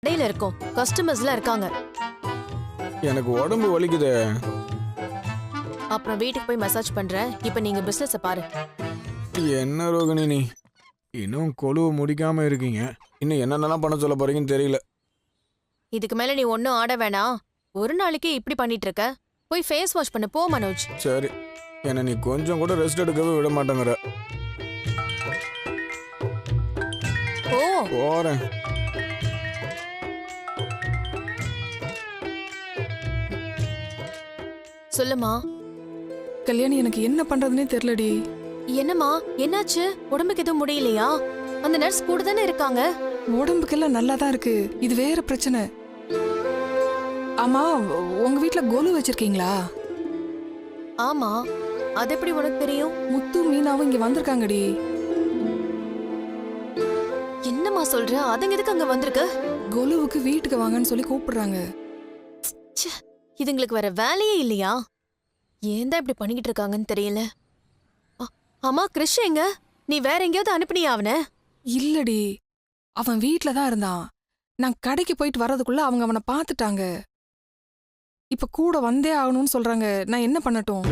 கடையில இருக்கோம், கஸ்டமர்ஸ்லாம் இருக்காங்க. எனக்கு உடம்பு வலிக்குதே. அப்புறம் வீட்டுக்கு போய் மசாஜ் பண்றேன். இப்ப நீங்க பிசினஸ பாரு. என்ன ரோகிணி நீ இன்னும் கொலுவை முடிக்காம இருக்கீங்க. இன்னும் என்னென்னலாம் பண்ண சொல்ல போறீங்கன்னு தெரியல. இதுக்கு மேல நீ ஒன்னும் ஆட வேணாம். ஒரு நாளைக்கே இப்படி பண்ணிட்டு இருக்க. போய் ஃபேஸ் வாஷ் பண்ணு போ மனோஜ். சரி, என்ன நீ கொஞ்சம் கூட ரெஸ்ட் எடுக்கவே விட மாட்டேங்கிற. ஓ போறேன். சொல்லுமா. கல்யாணி, எனக்கு என்ன பண்றதுன்னே தெரியலடி. என்னம்மா என்னாச்சு? உடம்புக்கு எதுவும் முடியலையா? அந்த நர்ஸ் கூட தானே இருக்காங்க. உடம்புக்கெல்லாம் நல்லா தான் இருக்கு. இது வேற பிரச்சனை. ஆமா, உங்க வீட்ல கோலு வச்சிருக்கீங்களா? ஆமா, அது எப்படி உனக்கு தெரியும்? முத்து மீனாவும் இங்க வந்திருக்காங்கடி. என்னம்மா சொல்ற? அதுங்க எதுக்கு அங்க வந்திருக்கு? கோலுவுக்கு வீட்டுக்கு வாங்கன்னு சொல்லி கூப்பிடுறாங்க. ச்சே, இதுங்களுக்கு வேற வேலையே இல்லையா? ஏன் தான் இப்படி பண்ணிக்கிட்டு இருக்காங்கன்னு தெரியல. அம்மா கிறிஷ் எங்க? நீ வேற எங்கேயாவது அனுப்பினியா அவனை? இல்லடி, அவன் வீட்ல தான் இருந்தான். நான் கடைக்கு போயிட்டு வர்றதுக்குள்ள அவங்க அவனை பார்த்துட்டாங்க. இப்ப கூட வந்தே ஆகணும்னு சொல்றாங்க. நான் என்ன பண்ணட்டும்?